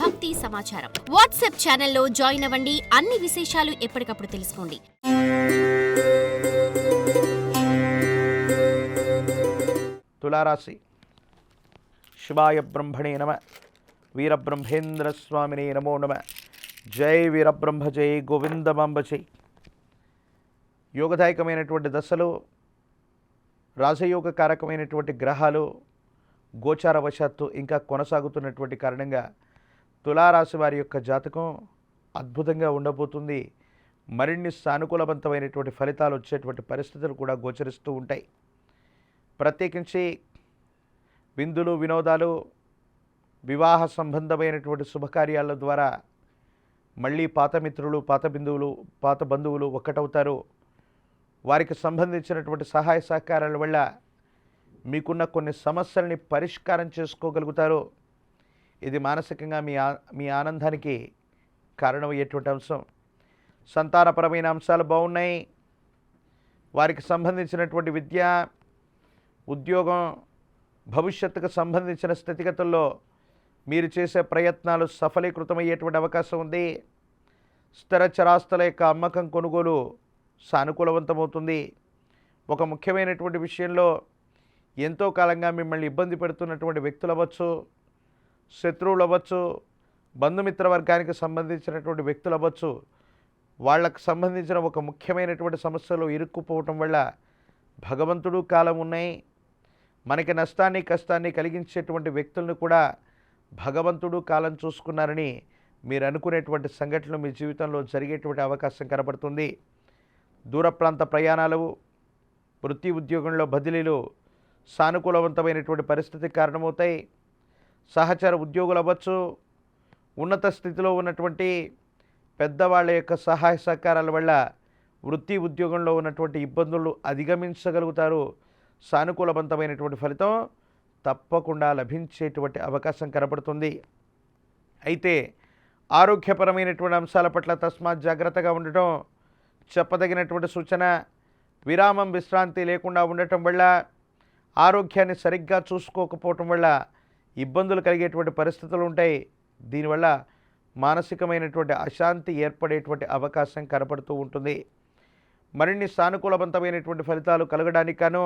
భక్తి సమాచారం. వాట్సాప్ ఛానల్లో జాయిన్ అవ్వండి. అన్ని విశేషాలు ఎప్పటికప్పుడు తెలుసుకోండి. తులారాశి. శివాయ బ్రహ్మణే నమ. వీరబ్రహ్మేంద్ర స్వామినే నమో నమ. జై వీరబ్రహ్మ జై గోవిందమాంబ జై. యోగదాయకమైనటువంటి దశలు, రాజయోగ కారకమైనటువంటి గ్రహాలు గోచారవశాత్తు ఇంకా కొనసాగుతున్నటువంటి కారణంగా తులారాశి వారి యొక్క జాతకం అద్భుతంగా ఉండబోతుంది. మరిన్ని సానుకూలవంతమైనటువంటి ఫలితాలు వచ్చేటువంటి పరిస్థితులు కూడా గోచరిస్తూ ఉంటాయి. ప్రత్యేకించి విందులు, వినోదాలు, వివాహ సంబంధమైనటువంటి శుభకార్యాల ద్వారా మళ్ళీ పాత మిత్రులు, పాత బంధువులు ఒక్కటవుతారు. వారికి సంబంధించినటువంటి సహాయ సహకారాల వల్ల మీకున్న కొన్ని సమస్యల్ని పరిష్కారం చేసుకోగలుగుతారు. ఇది మానసికంగా మీ ఆనందానికి కారణమయ్యేటువంటి అంశం. సంతానపరమైన అంశాలు బాగున్నాయి. వారికి సంబంధించినటువంటి విద్య, ఉద్యోగం, భవిష్యత్తుకు సంబంధించిన స్థితిగతుల్లో మీరు చేసే ప్రయత్నాలు సఫలీకృతమయ్యేటువంటి అవకాశం ఉంది. స్థిర చరాస్తుల యొక్క అమ్మకం, కొనుగోలు సానుకూలవంతమవుతుంది. ఒక ముఖ్యమైనటువంటి విషయంలో ఎంతో కాలంగా మిమ్మల్ని ఇబ్బంది పెడుతున్నటువంటి వ్యక్తులు అవ్వచ్చు, శత్రువులు అవ్వచ్చు, బంధుమిత్ర వర్గానికి సంబంధించినటువంటి వ్యక్తులు అవ్వచ్చు, వాళ్ళకు సంబంధించిన ఒక ముఖ్యమైనటువంటి సమస్యలో ఇరుక్కుపోవటం వల్ల భగవంతుడు, కాలం ఉన్నాయి. మనకి నష్టాన్ని, కష్టాన్ని కలిగించేటువంటి వ్యక్తులను కూడా భగవంతుడు, కాలం చూసుకున్నారని మీరు అనుకునేటువంటి సంఘటనలు మీ జీవితంలో జరిగేటువంటి అవకాశం కనబడుతుంది. దూర ప్రాంత ప్రయాణాలు, వృత్తి ఉద్యోగంలో బదిలీలు సానుకూలవంతమైనటువంటి పరిస్థితికి కారణమవుతాయి. సహచర ఉద్యోగులు అవ్వచ్చు, ఉన్నత స్థితిలో ఉన్నటువంటి పెద్దవాళ్ళ యొక్క సహాయ సహకారాల వల్ల వృత్తి ఉద్యోగంలో ఉన్నటువంటి ఇబ్బందులు అధిగమించగలుగుతారు. సానుకూలవంతమైనటువంటి ఫలితం తప్పకుండా లభించేటువంటి అవకాశం కనబడుతుంది. అయితే ఆరోగ్యపరమైనటువంటి అంశాల పట్ల తస్మాత్ జాగ్రత్తగా ఉండటం చెప్పదగినటువంటి సూచన. విరామం, విశ్రాంతి లేకుండా ఉండటం వల్ల, ఆరోగ్యాన్ని సరిగ్గా చూసుకోకపోవటం వల్ల ఇబ్బందులు కలిగేటువంటి పరిస్థితులు ఉంటాయి. దీనివల్ల మానసికమైనటువంటి అశాంతి ఏర్పడేటువంటి అవకాశం కనపడుతూ ఉంటుంది. మరిన్ని సానుకూలవంతమైనటువంటి ఫలితాలు కలగడానికి గాను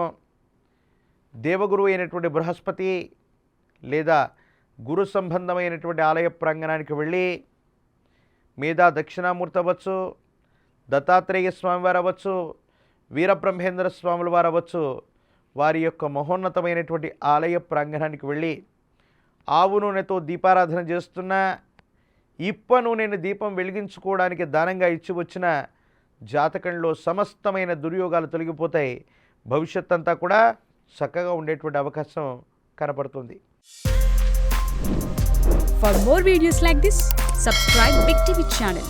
దేవగురు అయినటువంటి బృహస్పతి లేదా గురు సంబంధమైనటువంటి ఆలయ ప్రాంగణానికి వెళ్ళి మేధా దక్షిణామూర్తి అవ్వచ్చు, దత్తాత్రేయ స్వామివారు అవ్వచ్చు, వీరబ్రహ్మేంద్ర స్వాముల వారు అవ్వచ్చు, వారి యొక్క మహోన్నతమైనటువంటి ఆలయ ప్రాంగణానికి వెళ్ళి ఆవు నూనెతో దీపారాధన చేస్తున్న, ఇప్ప నూనెని దీపం వెలిగించుకోవడానికి దానంగా ఇచ్చి వచ్చిన జాతకంలో సమస్తమైన దుర్యోగాలు తొలగిపోతాయి. భవిష్యత్ అంతా కూడా చక్కగా ఉండేటువంటి అవకాశం కనపడుతుంది. For more videos like this, subscribe Big TV channel.